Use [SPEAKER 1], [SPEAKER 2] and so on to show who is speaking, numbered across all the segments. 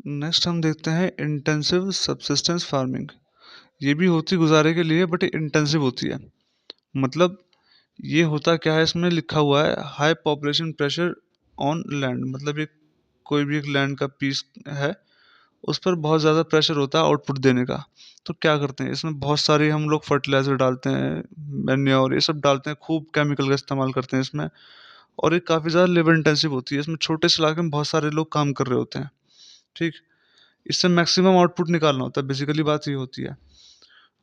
[SPEAKER 1] Next हम देखते हैं इंटेंसिव सबसिस्टेंस फार्मिंग। ये भी होती गुजारे के लिए बट इंटेंसिव होती है। मतलब ये होता क्या है, इसमें लिखा हुआ है high population pressure on land. मतलब ये कोई भी एक लैंड का पीस है, उस पर बहुत ज़्यादा प्रेशर होता है आउटपुट देने का। तो क्या करते हैं, इसमें बहुत सारे हम लोग फर्टिलाइजर डालते हैं, मैन्योर ये सब डालते हैं, खूब केमिकल का इस्तेमाल करते हैं इसमें। और ये काफ़ी ज़्यादा लेबर इंटेंसिव होती है। इसमें छोटे से इलाके में बहुत सारे लोग काम कर रहे होते हैं। ठीक, इससे मैक्सिमम आउटपुट निकालना होता है, बेसिकली बात ये होती है।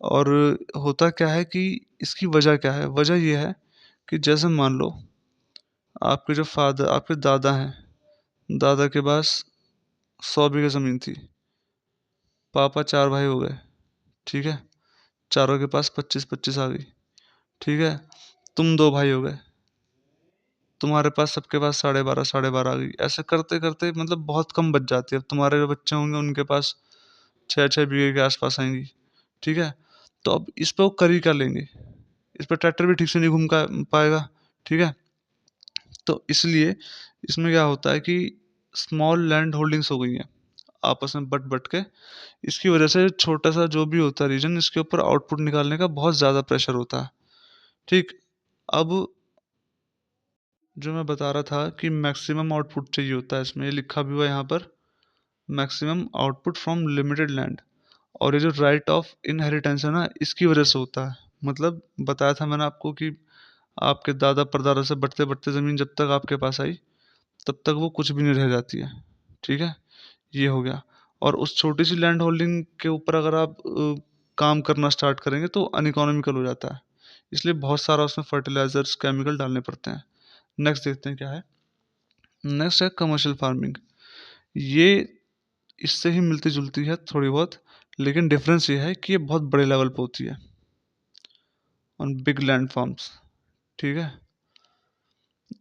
[SPEAKER 1] और होता क्या है कि इसकी वजह क्या है, वजह ये है कि जैसे मान लो आपके जो फादर, आपके दादा हैं, दादा के पास 100 बीघा ज़मीन थी, पापा 4 भाई हो गए, ठीक है, चारों के पास 25-25 आ गई, ठीक है, तुम 2 भाई हो गए, तुम्हारे पास सबके पास 12.5 आ गई। ऐसे करते करते मतलब बहुत कम बच जाती है। अब तुम्हारे जो बच्चे होंगे उनके पास 6-6 बीघे के आसपास आएंगी, ठीक है। तो अब इस पे वो कर ही क्या लेंगे, इस पर ट्रैक्टर भी ठीक से नहीं घूम का पाएगा, ठीक है। तो इसलिए इसमें क्या होता है कि स्मॉल लैंड होल्डिंग्स हो गई हैं आपस में बट बट के। इसकी वजह से छोटा सा जो भी होता है रीजन, इसके ऊपर आउटपुट निकालने का बहुत ज़्यादा प्रेशर होता है। ठीक, अब जो मैं बता रहा था कि मैक्सिमम आउटपुट चाहिए होता है, इसमें ये लिखा भी हुआ है यहाँ पर, maximum output from limited land. और ये जो राइट ऑफ इनहेरिटेंस है ना, इसकी वजह से होता है। मतलब बताया था मैंने आपको कि आपके दादा परदादा से बढ़ते बढ़ते ज़मीन जब तक आपके पास आई, तब तक वो कुछ भी नहीं रह जाती है, ठीक है। ये हो गया। और उस छोटी सी लैंड होल्डिंग के ऊपर अगर आप काम करना स्टार्ट करेंगे तो अनइकोनॉमिकल हो जाता है। इसलिए बहुत सारा उसमें फर्टिलाइजर्स केमिकल डालने पड़ते हैं। नेक्स्ट देखते हैं क्या है। नेक्स्ट है कमर्शियल फार्मिंग। ये इससे ही मिलती जुलती है थोड़ी बहुत, लेकिन डिफरेंस ये है कि ये बहुत बड़े लेवल पे होती है, ऑन बिग लैंड फार्म्स, ठीक है।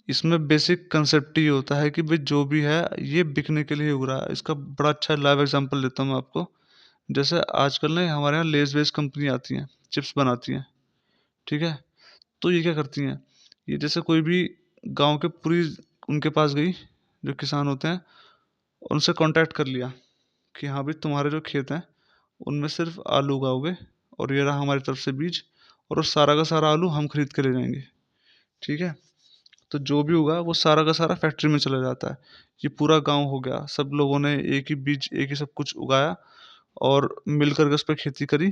[SPEAKER 1] इसमें बेसिक कंसेप्ट ये होता है कि भाई जो भी है ये बिकने के लिए उग रहा है। इसका बड़ा अच्छा लाइव एग्जांपल देता हूँ मैं आपको। जैसे आजकल ना हमारे यहाँ लेस वेस कंपनी आती हैं, चिप्स बनाती हैं, ठीक है। तो ये क्या करती हैं, ये जैसे कोई भी गांव के पूरी उनके पास गई, जो किसान होते हैं, उनसे कांटेक्ट कर लिया कि हाँ भाई तुम्हारे जो खेत हैं उनमें सिर्फ आलू उगाओगे, और ये रहा हमारी तरफ से बीज, और वो सारा का सारा आलू हम खरीद के ले जाएंगे, ठीक है। तो जो भी होगा वो सारा का सारा फैक्ट्री में चला जाता है। ये पूरा गांव हो गया, सब लोगों ने एक ही बीज एक ही सब कुछ उगाया और मिल करके उस पर खेती करी,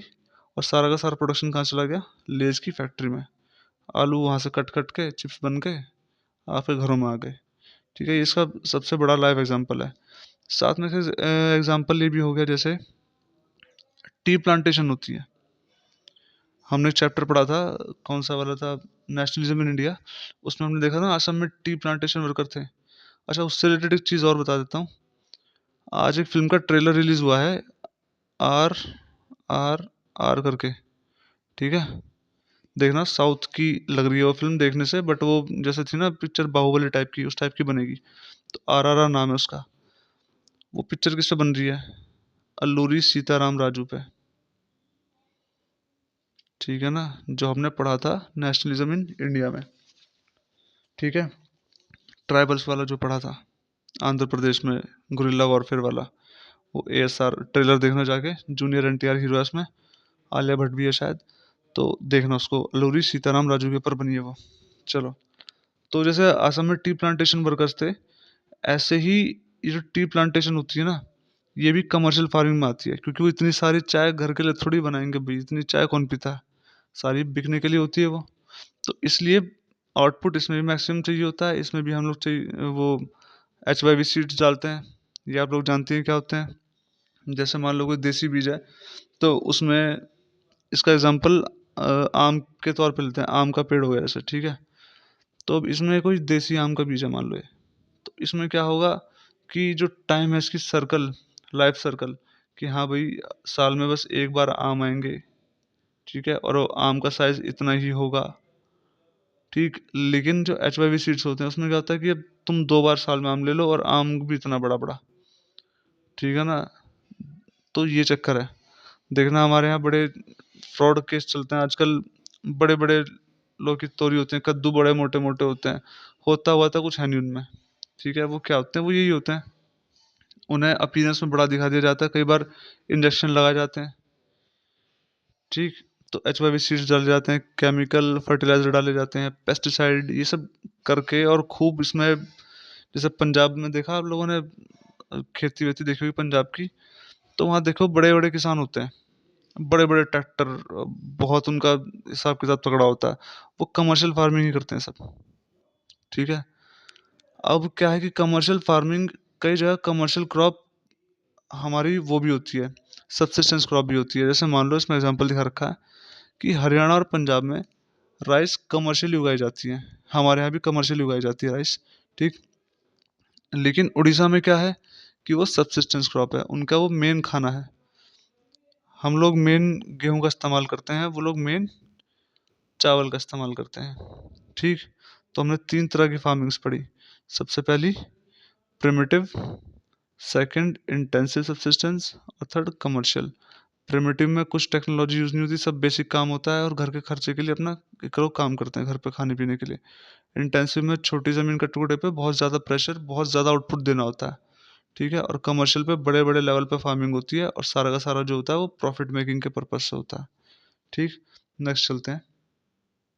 [SPEAKER 1] और सारा का सारा प्रोडक्शन कहाँ चला गया, लेज की फैक्ट्री में। आलू वहाँ से कट कट के चिप्स बन के आपके घरों में आ गए, ठीक है। ये इसका सबसे बड़ा लाइव एग्जांपल है। साथ में एग्जांपल ये भी हो गया, जैसे टी प्लांटेशन होती है। हमने चैप्टर पढ़ा था, कौन सा वाला था, नेशनलिज्म इन इंडिया। उसमें हमने देखा ना असम में टी प्लांटेशन वर्कर थे। अच्छा, उससे रिलेटेड एक चीज़ और बता देता हूँ। आज एक फिल्म का ट्रेलर रिलीज हुआ है, आर आर आर करके, ठीक है। देखना, साउथ की लग रही है वो फिल्म देखने से, बट वो जैसे थी ना पिक्चर बाहुबली टाइप की, उस टाइप की बनेगी। तो RRR नाम है उसका। वो पिक्चर किस पे बन रही है, अल्लूरी सीताराम राजू पे, ठीक है ना, जो हमने पढ़ा था नेशनलिज्म इन इंडिया में, ठीक है। ट्राइबल्स वाला जो पढ़ा था आंध्र प्रदेश में, गुरिल्ला वॉरफेयर वाला। वो ASR ट्रेलर देखना जाके, जूनियर NTR हीरो है उसमें, आलिया भट्ट भी है शायद। तो देखना उसको, अल्लूरी सीताराम राजू के ऊपर बनी है वो। चलो, तो जैसे असम में टी प्लांटेशन वर्कर्स थे, ऐसे ही ये जो टी प्लांटेशन होती है ना, ये भी कमर्शियल फार्मिंग में आती है। क्योंकि वो इतनी सारी चाय घर के लिए थोड़ी बनाएंगे भाई, इतनी चाय कौन पीता है, सारी बिकने के लिए होती है वो। तो इसलिए आउटपुट इसमें भी मैक्सिमम चाहिए होता है। इसमें भी हम लोग चाहिए वो HYV सीड्स डालते हैं, ये आप लोग जानते हैं क्या होते हैं। जैसे मान लो कोई देसी बीज है, तो उसमें इसका एग्जांपल आम के तौर पे लेते हैं। आम का पेड़ हो गया जैसे, ठीक है। तो अब इसमें कोई देसी आम का बीज है मान लो ये, तो इसमें क्या होगा कि जो टाइम है इसकी सर्कल, लाइफ सर्कल, कि हाँ भाई साल में बस एक बार आम आएंगे, ठीक है, और वो आम का साइज इतना ही होगा, ठीक। लेकिन जो HYV सीड्स होते हैं उसमें क्या होता है कि अब तुम 2 बार साल में आम ले लो और आम भी इतना बड़ा बड़ा, ठीक है ना। तो ये चक्कर है। देखना हमारे यहाँ बड़े फ्रॉड केस चलते हैं आजकल। बड़े बड़े लोग की तोरी होते हैं, कद्दू बड़े मोटे मोटे होते हैं, होता हुआ था कुछ है नहीं उनमें, ठीक है। वो क्या होते हैं, वो यही होते हैं, उन्हें अपीयरेंस में बड़ा दिखा दिया जाता है, कई बार इंजेक्शन लगाए जाते हैं। ठीक। तो HYV सीड्स डाले जाते हैं, केमिकल फर्टिलाइजर डाले जाते हैं, पेस्टिसाइड, ये सब करके, और खूब इसमें, जैसे पंजाब में देखा आप लोगों ने, खेती वेती देखी होगी पंजाब की, तो वहाँ देखो बड़े बड़े किसान होते हैं, बड़े बड़े ट्रैक्टर, बहुत उनका हिसाब किताब तगड़ा होता है। वो कमर्शियल फार्मिंग ही करते हैं सब। ठीक है। अब क्या है कि कमर्शियल फार्मिंग, कई जगह कमर्शियल क्रॉप हमारी वो भी होती है, सबसिस्टेंस क्रॉप भी होती है। जैसे मान लो, इसमें एग्जांपल दिखा रखा है कि हरियाणा और पंजाब में राइस कमर्शियली उगाई जाती है। हमारे यहाँ भी कमर्शियली उगाई जाती है राइस। ठीक। लेकिन उड़ीसा में क्या है कि वो सबसिस्टेंस क्रॉप है, उनका वो मेन खाना है। हम लोग मेन गेहूं का इस्तेमाल करते हैं, वो लोग मेन चावल का इस्तेमाल करते हैं। ठीक। तो हमने तीन तरह की फार्मिंग्स पढ़ी। सबसे पहली प्रिमिटिव, सेकंड इंटेंसिव सब्सिस्टेंस, और थर्ड कमर्शियल। प्रिमिटिव में कुछ टेक्नोलॉजी यूज़ नहीं होती, सब बेसिक काम होता है और घर के खर्चे के लिए अपना एक लोग काम करते हैं घर पे खाने पीने के लिए। इंटेंसिव में छोटी ज़मीन के टुकड़े पे बहुत ज़्यादा प्रेशर, बहुत ज़्यादा आउटपुट देना होता है। ठीक है। और कमर्शियल पे बड़े बड़े लेवल पे फार्मिंग होती है, और सारा का सारा जो होता है वो प्रॉफिट मेकिंग के पर्पज से होता है। ठीक। नेक्स्ट चलते हैं।